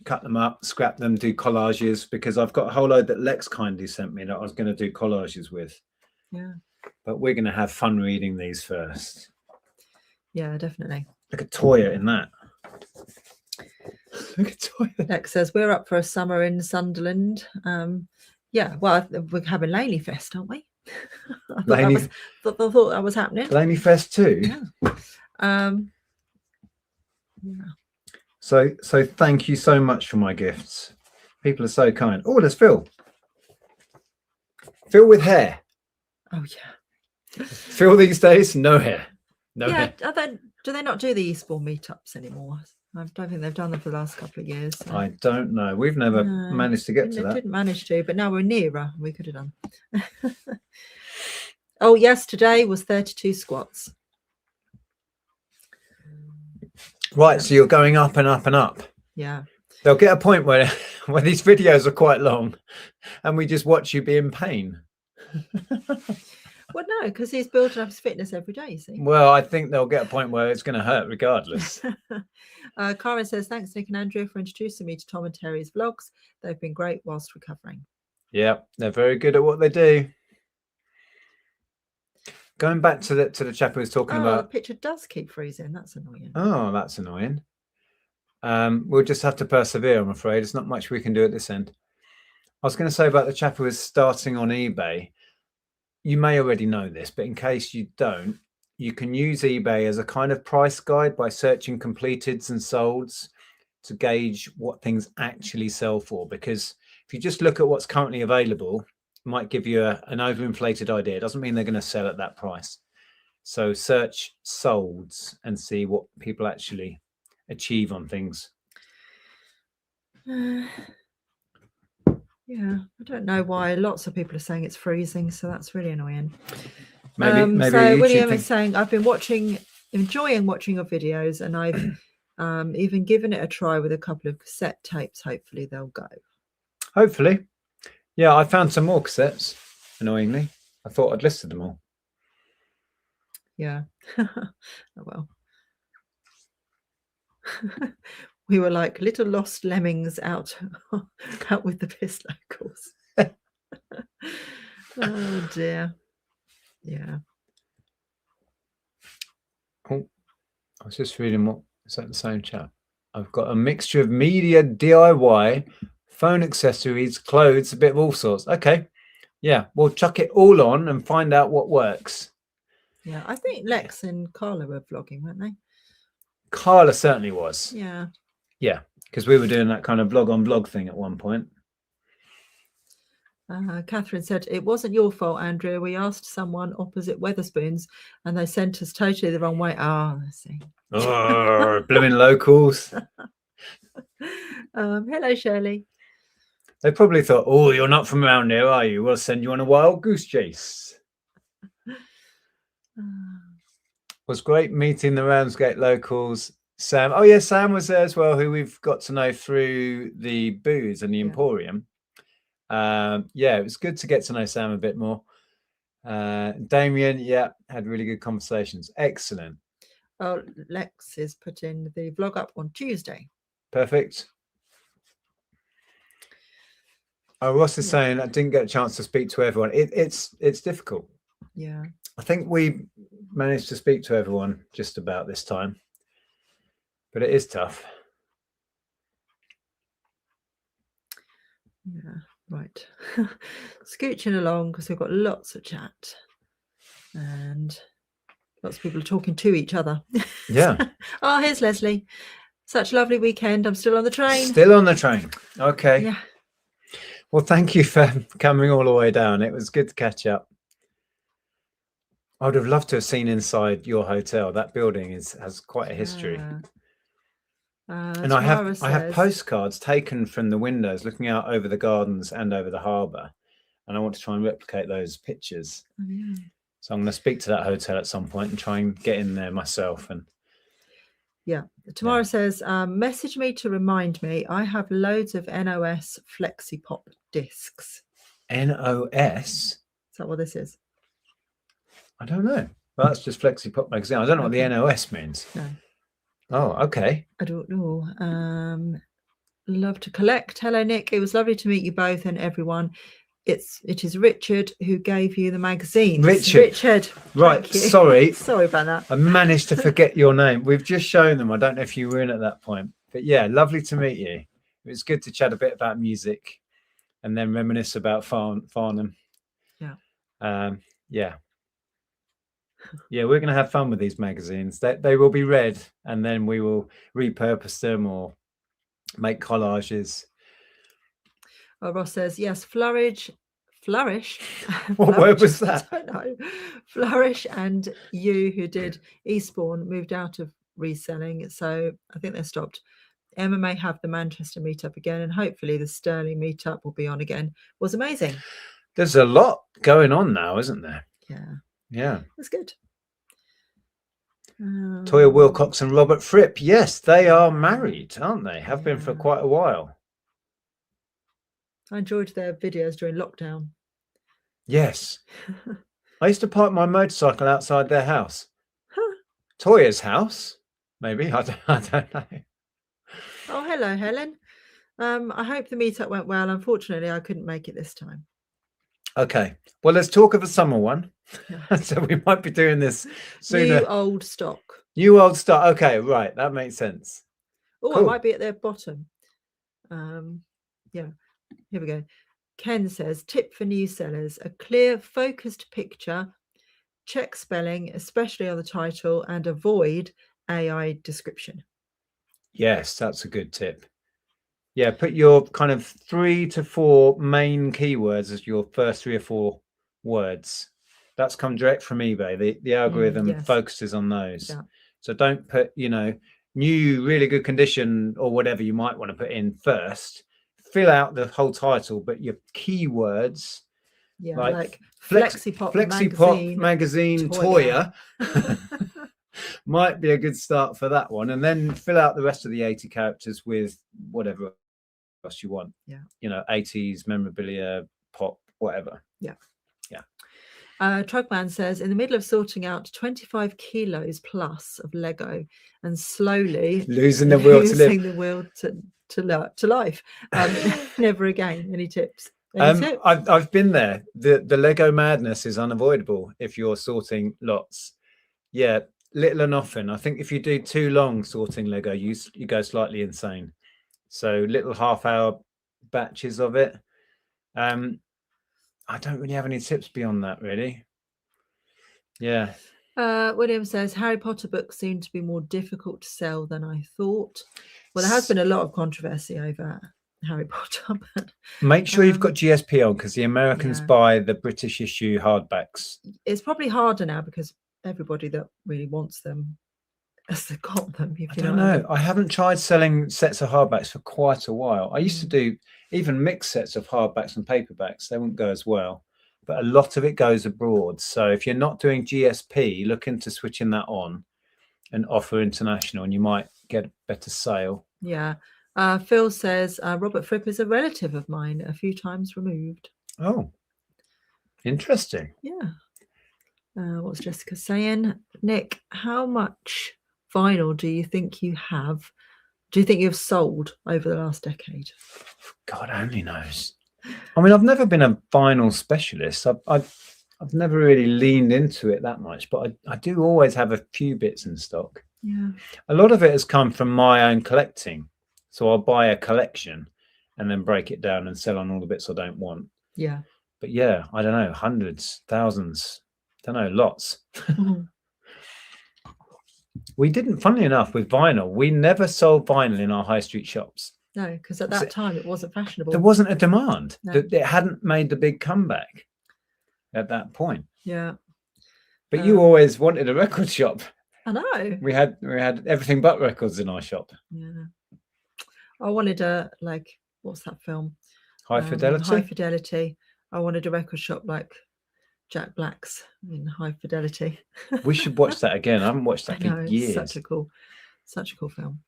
cut them up, scrap them, do collages, because I've got a whole load that Lex kindly sent me that I was going to do collages with. Yeah. But we're going to have fun reading these first. Yeah, definitely. Look at Toya in that. Look at Toya. Lex says, we're up for a summer in Sunderland. Yeah, well, we're having Laney Fest, aren't we? I thought that was happening. Laney Fest too? Yeah. Yeah. So thank you so much for my gifts. People are so kind. Oh, there's Phil. Phil with hair. Oh yeah. Phil these days, no hair. No hair. Do they not do the Eastbourne meetups anymore? I don't think they've done them for the last couple of years. So. I don't know. We've never managed to get to that. Didn't manage to, but now we're nearer. We could have done. Oh yes, today was 32 squats. Right, so you're going up and up and up. Yeah. They'll get a point where these videos are quite long and we just watch you be in pain. Well, no, because he's building up his fitness every day, see? Well, I think they'll get a point where it's going to hurt regardless. Karen says, thanks, Nick and Andrea, for introducing me to Tom and Terry's vlogs. They've been great whilst recovering. Yeah, they're very good at what they do. Going back to the chap who was talking about... the picture does keep freezing. That's annoying. Oh, that's annoying. We'll just have to persevere, I'm afraid. There's not much we can do at this end. I was going to say about the chap who was starting on eBay. You may already know this, but in case you don't, you can use eBay as a kind of price guide by searching completeds and solds to gauge what things actually sell for. Because if you just look at what's currently available, it might give you an overinflated idea. It doesn't mean they're going to sell at that price. So search solds and see what people actually achieve on things. Yeah, I don't know why lots of people are saying it's freezing, so that's really annoying. Maybe so William is saying, I've been enjoying watching your videos, and I've even given it a try with a couple of cassette tapes. Hopefully they'll go. Hopefully. Yeah, I found some more cassettes, annoyingly. I thought I'd listed them all. Yeah. Oh, well. We were like little lost lemmings out with the piss locals. Oh dear. Yeah. Oh, I was just reading what is that the same chat? I've got a mixture of media, DIY, phone accessories, clothes, a bit of all sorts. Okay. Yeah, we'll chuck it all on and find out what works. Yeah, I think Lex and Carla were vlogging, weren't they? Carla certainly was. Yeah. Yeah, because we were doing that kind of vlog on blog thing at one point. Catherine said, it wasn't your fault, Andrea. We asked someone opposite Weatherspoons and they sent us totally the wrong way. I see. Oh, blooming locals. Hello, Shirley. They probably thought, oh, you're not from around here, are you? We'll send you on a wild goose chase. It was great meeting the Ramsgate locals. Sam, oh yeah, Sam was there as well, who we've got to know through the booze and the Emporium. Yeah, it was good to get to know Sam a bit more. Damien, yeah, had really good conversations. Excellent. Oh, Lex is putting the vlog up on Tuesday. Perfect. Oh, Ross is saying I didn't get a chance to speak to everyone. It's difficult. Yeah. I think we managed to speak to everyone just about this time. But it is tough. Yeah, right. Scooching along because we've got lots of chat and lots of people are talking to each other. Yeah. Oh, here's Leslie. Such a lovely weekend. I'm still on the train. Still on the train. Okay. Yeah. Well, thank you for coming all the way down. It was good to catch up. I would have loved to have seen inside your hotel. That building has quite a history. And I have postcards taken from the windows looking out over the gardens and over the harbour. And I want to try and replicate those pictures. Oh, yeah. So I'm going to speak to that hotel at some point and try and get in there myself. And yeah, Tamara says, message me to remind me. I have loads of NOS FlexiPop discs. NOS? Is that what this is? I don't know. Well, that's just FlexiPop magazine. I don't know what the NOS means. No. Oh, okay. I don't know. Love to collect. Hello, Nick. It was lovely to meet you both and everyone. It is Richard who gave you the magazine. Richard. Right. Sorry. Sorry about that. I managed to forget your name. We've just shown them. I don't know if you were in at that point. But yeah, lovely to meet you. It was good to chat a bit about music and then reminisce about Farnham. Yeah. Yeah, we're going to have fun with these magazines. They will be read and then we will repurpose them or make collages. Ross says, yes, flourish. What word was that? I don't know. Flourish and you who did Eastbourne moved out of reselling. So I think they're stopped. Emma may have the Manchester meetup again and hopefully the Stirling meetup will be on again. It was amazing. There's a lot going on now, isn't there? Yeah. That's good. Toya Wilcox and Robert Fripp. Yes, they are married, aren't they? Have been for quite a while. I enjoyed their videos during lockdown. Yes. I used to park my motorcycle outside their house. Toya's house, maybe. I don't know. Oh, hello, Helen. I hope the meetup went well. Unfortunately, I couldn't make it this time. Okay. Well, let's talk of a summer one. Yeah. So we might be doing this sooner. New old stock. New old stock. Okay, right. That makes sense. Oh, cool. It might be at their bottom. Yeah. Here we go. Ken says, tip for new sellers, a clear, focused picture, check spelling, especially on the title, and avoid AI description. Yes, that's a good tip. Yeah, put your kind of 3 to 4 main keywords as your first 3 or 4 words. That's come direct from eBay. The algorithm focuses on those. Yeah. So don't put, new, really good condition or whatever you might want to put in first. Fill out the whole title, but your keywords, like FlexiPop magazine Toya might be a good start for that one. And then fill out the rest of the 80 characters with whatever else you want. Yeah. 80s, memorabilia, pop, whatever. Yeah. Trugman says, in the middle of sorting out 25 kilos plus of Lego and slowly losing the will to life. Never again. Any tips? Tips? I've been there. The Lego madness is unavoidable if you're sorting lots. Yeah, little and often. I think if you do too long sorting Lego, you go slightly insane. So little half-hour batches of it. I don't really have any tips beyond that, really. Yeah. William says, Harry Potter books seem to be more difficult to sell than I thought. Well, there has been a lot of controversy over Harry Potter. But, make sure you've got GSP on because the Americans buy the British issue hardbacks. It's probably harder now because everybody that really wants them has got them. I don't know. I haven't tried selling sets of hardbacks for quite a while. I used to do even mixed sets of hardbacks and paperbacks. They wouldn't go as well, but a lot of it goes abroad. So if you're not doing GSP, look into switching that on and offer international and you might get a better sale. Yeah. Phil says, Robert Fripp is a relative of mine, a few times removed. Oh, interesting. Yeah. What's Jessica saying? Nick, how much vinyl do you think you have? Do you think you've sold over the last decade? God only knows. I mean, I've never been a vinyl specialist. I've never really leaned into it that much, but I do always have a few bits in stock. Yeah. A lot of it has come from my own collecting. So I'll buy a collection and then break it down and sell on all the bits I don't want. Yeah. But yeah, I don't know, hundreds, thousands, don't know, lots. We didn't, funnily enough, with vinyl, we never sold vinyl in our high street shops. No, because at that time it wasn't fashionable. There wasn't a demand. No. It hadn't made the big comeback at that point. Yeah. But you always wanted a record shop. I know. We had everything but records in our shop. Yeah. I wanted a, like, what's that film? High Fidelity? High Fidelity. I wanted a record shop like Jack Black's in High Fidelity. We should watch that again. I haven't watched that for years. Such a cool film.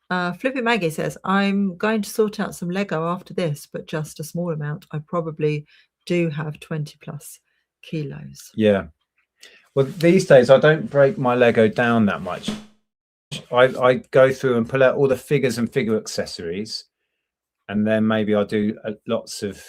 Flippy Maggie says, I'm going to sort out some Lego after this, but just a small amount. I probably do have 20 plus kilos. Yeah. Well, these days I don't break my Lego down that much. I go through and pull out all the figures and figure accessories, and then maybe I'll do lots of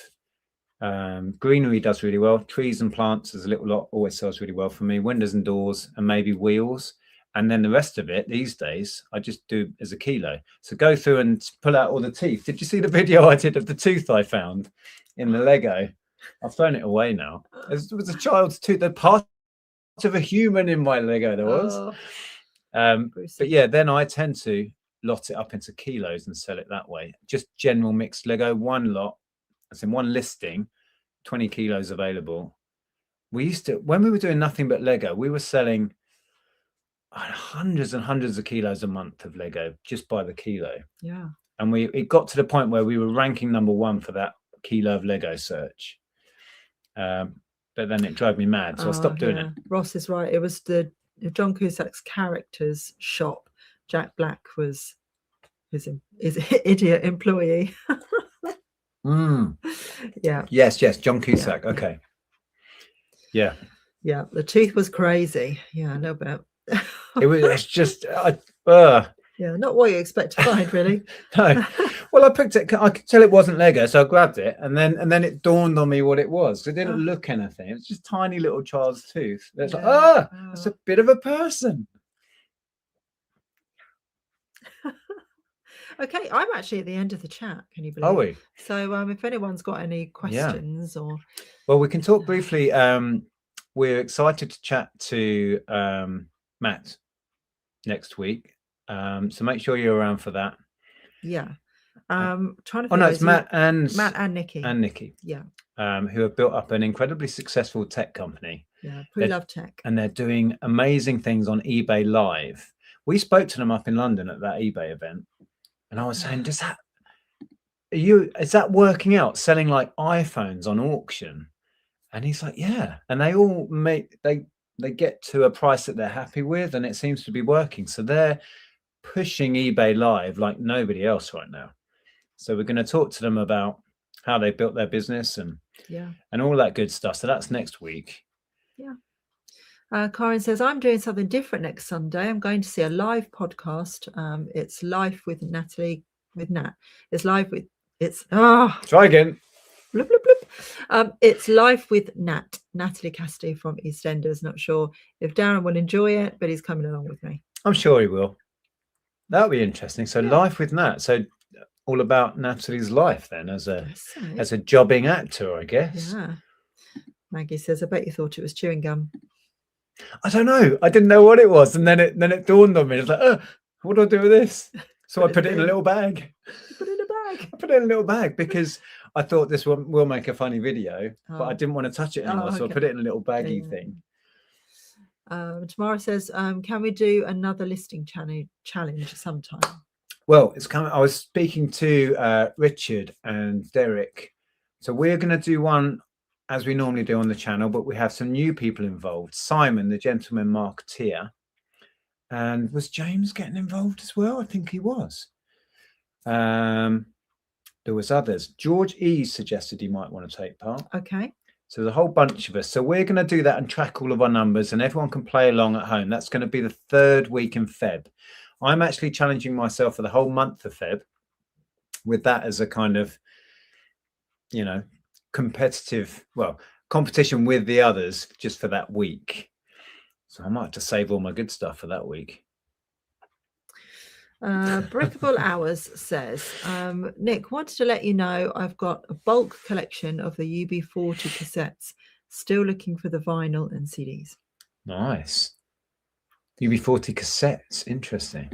greenery does really well. Trees and plants is a little lot, always sells really well for me. Windows and doors, and maybe wheels. And then the rest of it these days, I just do as a kilo. So go through and pull out all the teeth. Did you see the video I did of the tooth I found in the Lego? I've thrown it away now. It was a child's tooth, the part of a human in my Lego there was. But yeah, then I tend to lot it up into kilos and sell it that way. Just general mixed Lego, one lot, as in one listing, 20 kilos available. We used to, when we were doing nothing but Lego, we were selling hundreds and hundreds of kilos a month of Lego just by the kilo. Yeah. And it got to the point where we were ranking #1 for that kilo of Lego search. But then it drove me mad, so I stopped doing it. Ross is right. It was the John Cusack's character's shop. Jack Black was his idiot employee. Yeah. Yes, John Cusack. Yeah. Okay. Yeah. Yeah, the tooth was crazy. Yeah, I know about. It's just yeah, not what you expect to find, really. No. Well, I picked it. I could tell it wasn't Lego, so I grabbed it, and then it dawned on me what it was. It didn't look anything. It was just tiny little child's tooth. It's like, it's a bit of a person. Okay, I'm actually at the end of the chat. Can you believe? Are we? So, if anyone's got any questions or, well, we can talk briefly. We're excited to chat to Matt next week. So make sure you're around for that. Yeah. Trying to. Oh no, it's Matt and Nikki. And Nikki. Yeah. Who have built up an incredibly successful tech company. Yeah, Pre-Love Tech. And they're doing amazing things on eBay Live. We spoke to them up in London at that eBay event, and I was saying, is that working out, selling like iPhones on auction? And he's like, yeah. And they all they get to a price that they're happy with, and it seems to be working. So they're pushing eBay Live like nobody else right now. So we're going to talk to them about how they built their business and all that good stuff. So that's next week. Yeah. Karen says, I'm doing something different next Sunday. I'm going to see a live podcast. It's Life with Natalie, with Nat. Try again. Bloop, bloop, bloop. It's Life with Natalie Cassidy from EastEnders. Not sure if Darren will enjoy it, but he's coming along with me. I'm sure he will. That'll be interesting. So Life with Nat. So all about Natalie's life then as a jobbing actor, I guess. Yeah. Maggie says, I bet you thought it was chewing gum. I don't know. I didn't know what it was, and then it dawned on me. It's like, what do I do with this? So I put it in a little bag. Put it in a bag. I put it in a little bag because I thought this one will make a funny video, but I didn't want to touch it anymore, so I put it in a little baggy thing. Tamara says, can we do another listing challenge sometime? Well, it's coming. I was speaking to Richard and Derek, so we're going to do one as we normally do on the channel, but we have some new people involved. Simon, the gentleman marketeer, and was James getting involved as well? I think he was. There was others. George E suggested he might want to take part. Okay. So there's a whole bunch of us. So we're going to do that and track all of our numbers, and everyone can play along at home. That's going to be the 3rd week in Feb. I'm actually challenging myself for the whole month of Feb with that as a kind of, competition with the others just for that week. So I might have to save all my good stuff for that week. Brickable Hours says, Nick, wanted to let you know I've got a bulk collection of the UB40 cassettes. Still looking for the vinyl and CDs. Nice. UB40 cassettes. Interesting.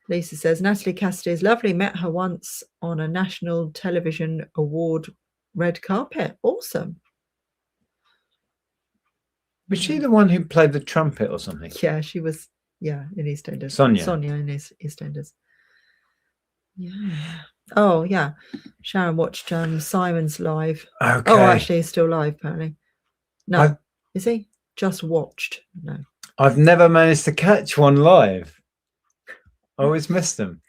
Lisa says, Natalie Cassidy is lovely. Met her once on a national television award red carpet. Awesome. Was she the one who played the trumpet or something? Yeah, she was. Yeah, in EastEnders. Sonia in EastEnders. Yeah. Oh, yeah. Sharon watched Simon's live. Okay. Oh, actually, he's still live, apparently. No. Is he? Just watched. No. I've never managed to catch one live. I always miss them.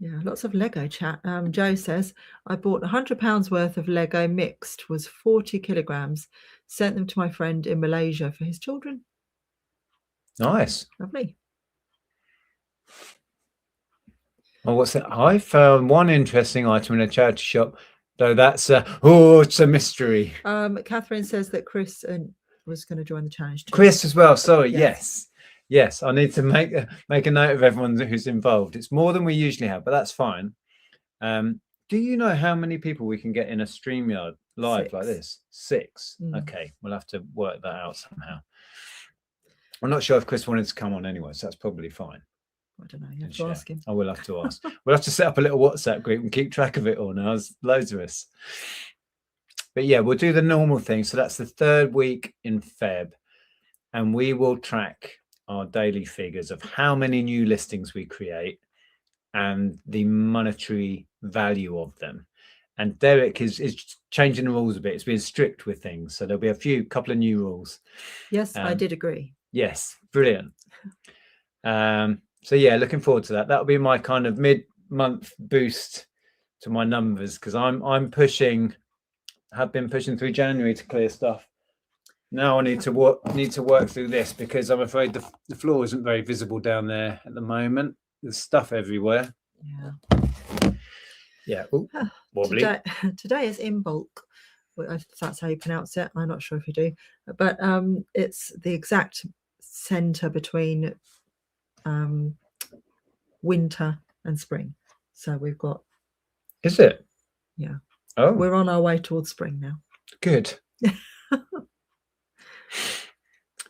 Yeah, lots of Lego chat. Joe says, I bought £100 worth of Lego mixed, was 40 kilograms, sent them to my friend in Malaysia for his children. Nice. Lovely. Oh, what's that? I found one interesting item in a charity shop, though that's it's a mystery. Catherine says that Chris was going to join the challenge too. Chris as well. Sorry. Yes. I need to make a note of everyone who's involved. It's more than we usually have, but that's fine. Do you know how many people we can get in a StreamYard live 6. like this? 6. Okay, we'll have to work that out somehow. I'm not sure if Chris wanted to come on anyway, so that's probably fine. I don't know. You have to ask him. I will have to ask. We'll have to set up a little WhatsApp group and keep track of it all now. There's loads of us. But yeah, we'll do the normal thing. So that's the 3rd week in Feb. And we will track our daily figures of how many new listings we create and the monetary value of them. And Derek is changing the rules a bit. It's being strict with things. So there'll be a couple of new rules. Yes, I did agree. Yes, brilliant. So yeah, looking forward to that. That'll be my kind of mid-month boost to my numbers, because have been pushing through January to clear stuff. Now I need to work through this, because I'm afraid the floor isn't very visible down there at the moment. There's stuff everywhere. Yeah. Ooh, wobbly. Today is in bulk. If that's how you pronounce it. I'm not sure if you do, but it's the exact center between winter and spring. So we've got. Is it? Yeah. Oh. We're on our way towards spring now. Good.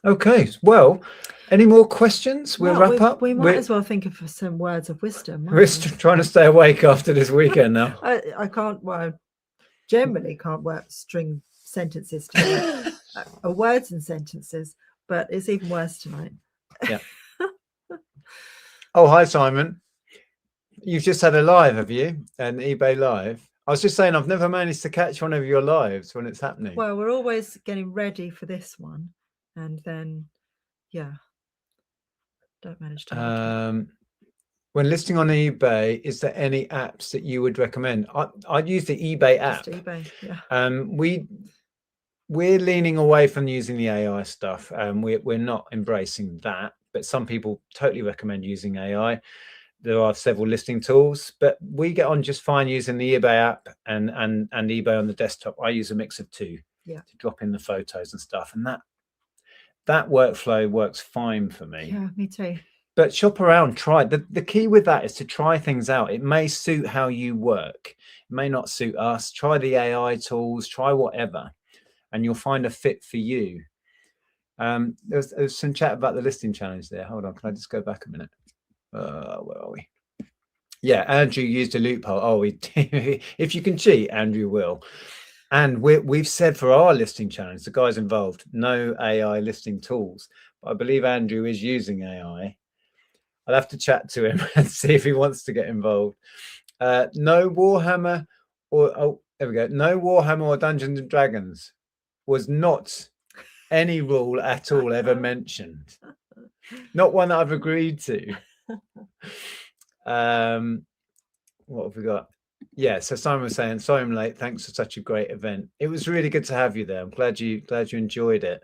Okay. Well, any more questions? We'll wrap up. We might as well think of some words of wisdom. We're trying to stay awake after this weekend now. I can't. Well, generally can't string sentences together. Words and sentences, but it's even worse tonight. Yeah. Oh, hi, Simon. You've just had a live, have you? An eBay live. I was just saying, I've never managed to catch one of your lives when it's happening. Well, we're always getting ready for this one, and then, don't manage to. When listing on eBay, is there any apps that you would recommend? I'd use the eBay app. Just eBay, yeah. We're leaning away from using the AI stuff. We're not embracing that, but some people totally recommend using AI. There are several listing tools, but we get on just fine using the eBay app and eBay on the desktop. I use a mix of two to drop in the photos and stuff, and that workflow works fine for me. Yeah, me too. But shop around, try. The key with that is to try things out. It may suit how you work. It may not suit us. Try the AI tools, try whatever, and you'll find a fit for you. There's some chat about the listing challenge there. Hold on, can I just go back a minute? Where are we? Yeah, Andrew used a loophole. Oh, if you can cheat, Andrew will. And we've said for our listing challenge, the guys involved, no AI listing tools. But I believe Andrew is using AI. I'll have to chat to him and see if he wants to get involved. No Warhammer there we go. No Warhammer or Dungeons and Dragons was not any rule at all ever mentioned. Not one that I've agreed to. What have we got? Yeah, so Simon was saying, sorry I'm late. Thanks for such a great event. It was really good to have you there. I'm glad you enjoyed it.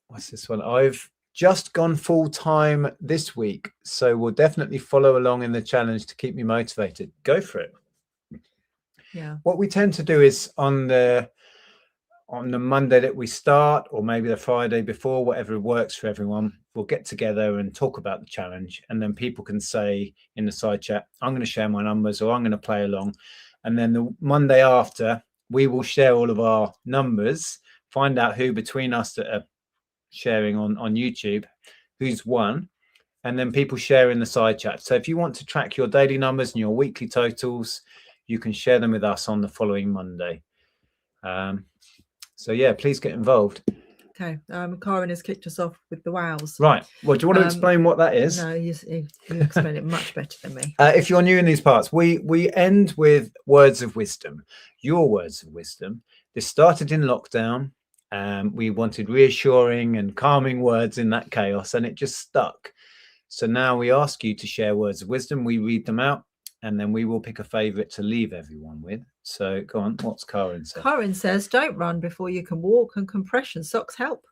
What's this one? I've just gone full time this week, so we'll definitely follow along in the challenge to keep me motivated. Go for it. Yeah. What we tend to do is on on the Monday that we start, or maybe the Friday before, whatever works for everyone, we'll get together and talk about the challenge. And then people can say in the side chat, I'm going to share my numbers, or I'm going to play along. And then the Monday after, we will share all of our numbers, find out who between us that are sharing on YouTube, who's won, and then people share in the side chat. So if you want to track your daily numbers and your weekly totals, you can share them with us on the following Monday. So yeah, please get involved. Okay, Karen has kicked us off with the wows. Right. Well, do you want to explain what that is? No, you explain it much better than me. If you're new in these parts, we end with words of wisdom, your words of wisdom. This started in lockdown. We wanted reassuring and calming words in that chaos, and it just stuck. So now we ask you to share words of wisdom. We read them out, and then we will pick a favorite to leave everyone with. So go on, what's Karen say? Karen says, don't run before you can walk, and compression socks help.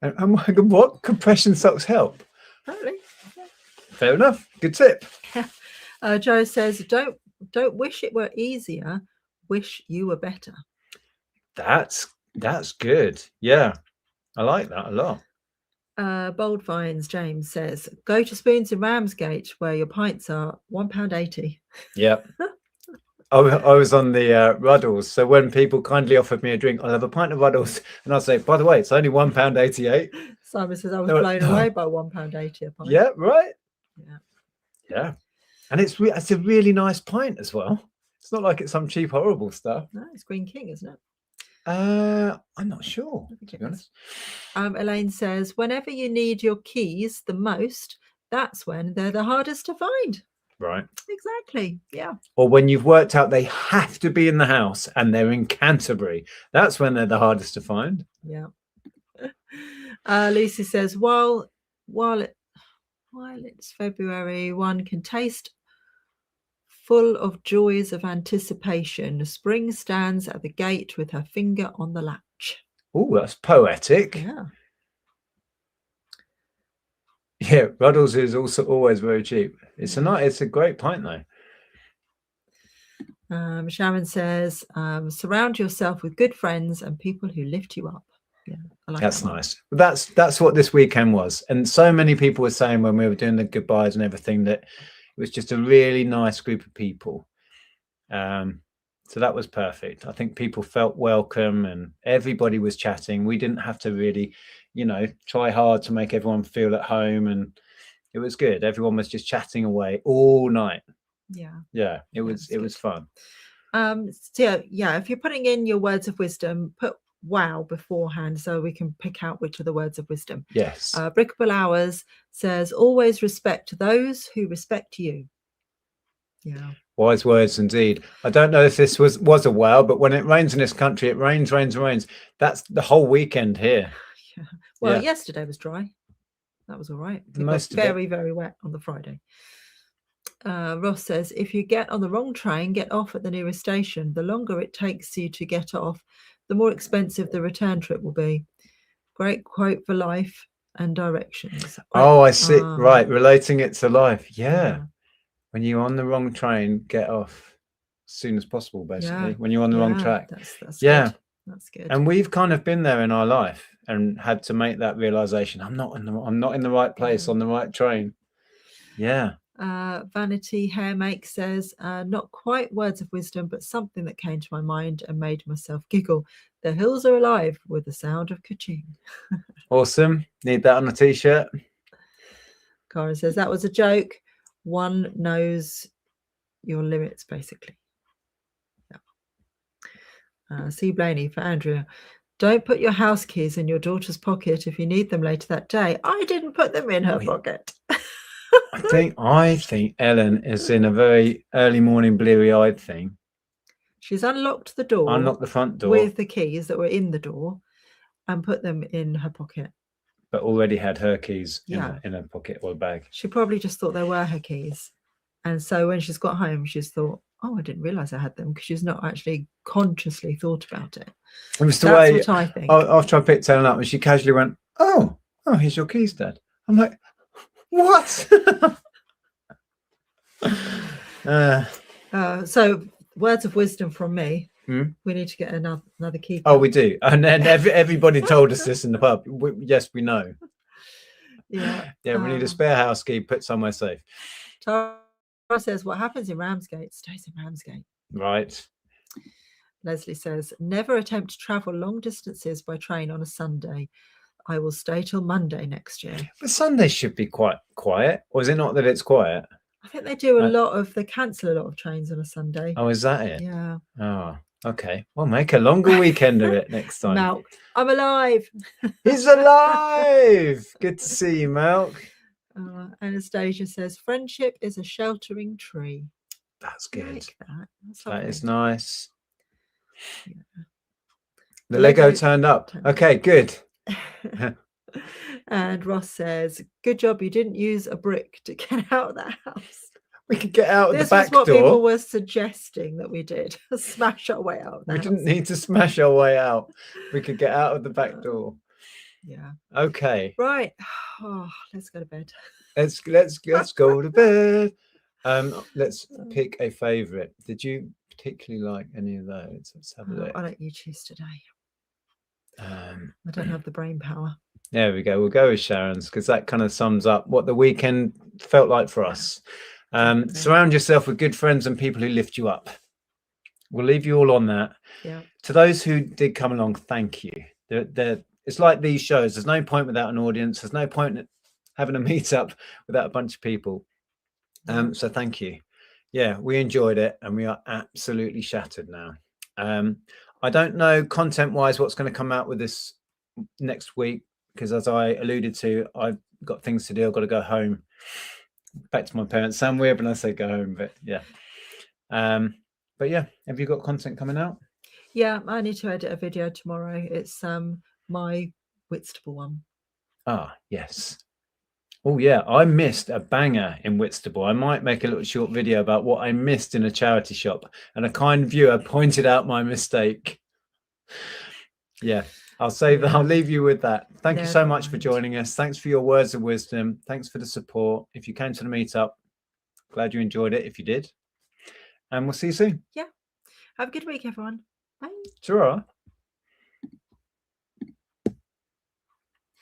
And what? Compression socks help? Apparently. Yeah. Fair enough. Good tip. Joe says, don't wish it were easier, wish you were better. That's good. Yeah, I like that a lot. Bold Finds James says, go to Spoons in Ramsgate where your pints are £1.80. Yep. I was on the Ruddles, so when people kindly offered me a drink, I'll have a pint of Ruddles, and I'll say, by the way, it's only £1.88. Simon says, I was blown away by £1.80 a pint. Yeah, right. Yeah. And it's a really nice pint as well. It's not like it's some cheap horrible stuff. No, it's Green King, isn't it? I'm not sure, to be honest. Elaine says, whenever you need your keys the most, that's when they're the hardest to find. Right. Exactly. Yeah. Or when you've worked out they have to be in the house and they're in Canterbury, that's when they're the hardest to find. Yeah. Lucy says, while it's February, one can taste full of joys of anticipation. Spring stands at the gate with her finger on the latch. Oh, that's poetic. Yeah. Yeah, Ruddles is also always very cheap. It's a great pint though. Sharon says, surround yourself with good friends and people who lift you up. Yeah, I like that's nice. That's what this weekend was. And so many people were saying when we were doing the goodbyes and everything that it was just a really nice group of people. So that was perfect. I think people felt welcome and everybody was chatting. We didn't have to really, try hard to make everyone feel at home, and it was good. Everyone was just chatting away all night. Yeah, it was fun. So if you're putting in your words of wisdom, put wow beforehand so we can pick out which are the words of wisdom. Yes. Brickable Hours says, always respect those who respect you. Yeah. Wise words indeed. I don't know if this was a wow, but when it rains in this country, it rains. That's the whole weekend here. Yeah. Well, yesterday was dry. That was all right. It was very, very wet on the Friday. Ross says, if you get on the wrong train, get off at the nearest station. The longer it takes you to get off, the more expensive the return trip will be. Great quote for life and directions. Oh, I see. Right. Relating it to life. Yeah. When you're on the wrong train, get off as soon as possible, basically. When you're on the wrong track. That's good. That's good. And we've kind of been there in our life and had to make that realization. I'm not in the right place on the right train. Yeah. Vanity Hair Make says, not quite words of wisdom, but something that came to my mind and made myself giggle. The hills are alive with the sound of ka-ching. Awesome. Need that on a t-shirt. Karen says, that was a joke. One knows your limits, basically. C. Blaney for Andrea. Don't put your house keys in your daughter's pocket if you need them later that day. I didn't put them in her pocket. I think Ellen is in a very early morning bleary-eyed thing. She's unlocked the door. Unlocked the front door. With the keys that were in the door and put them in her pocket. But already had her keys in her pocket or bag. She probably just thought they were her keys. And so when she's got home, she's thought, oh, I didn't realise I had them, because she's not actually consciously thought about it. It was the That's way what I think. After I picked Ellen up and she casually went, oh, here's your keys, Dad. I'm like, what? So words of wisdom from me. We need to get another key. Oh, we do. And then everybody told us this in the pub. Yes, we know. Yeah. Yeah, we need a spare house key put somewhere safe. Tara says, what happens in Ramsgate stays in Ramsgate. Right. Leslie says, never attempt to travel long distances by train on a Sunday. I will stay till Monday next year. But Sunday should be quite quiet. Or is it not that it's quiet? I think they do they cancel a lot of trains on a Sunday. Oh, is that it? Yeah. Oh, okay. Well, make a longer weekend of it next time. Malk, I'm alive. He's alive. Good to see you, Malk. Anastasia says, friendship is a sheltering tree. That's good. I like that. That is nice. Yeah. The Lego turned up. Okay, good. And Ross says, good job you didn't use a brick to get out of that house. We could get out of the back door. This was what people door. were suggesting that we did. Smash our way out of the house. We didn't need to smash our way out. We could get out of the back door. Yeah. Okay. Right. Oh, let's go to bed. Let's go to bed. Let's pick a favorite. Did you particularly like any of those? Let's have a look. I'll let you choose today. I don't have the brain power. There we go. We'll go with Sharon's because that kind of sums up what the weekend felt like for us. Surround yourself with good friends and people who lift you up. We'll leave you all on that. Yeah. To those who did come along, thank you. It's like these shows. There's no point without an audience. There's no point in having a meetup without a bunch of people. So thank you. Yeah, we enjoyed it and we are absolutely shattered now. I don't know content-wise what's going to come out with this next week because, as I alluded to, I've got things to do. I've got to go home, back to my parents. Sound weird when I say go home, but yeah. But yeah, have you got content coming out? Yeah, I need to edit a video tomorrow. It's my Whitstable one. Ah, yes. Oh yeah, I missed a banger in Whitstable. I might make a little short video about what I missed in a charity shop, and a kind viewer pointed out my mistake. Yeah, I'll say that. I'll leave you with that. Thank you so much for joining us. Thanks for your words of wisdom. Thanks for the support. If you came to the meetup, glad you enjoyed it. If you did, and we'll see you soon. Yeah. Have a good week, everyone. Bye. Ta-ra.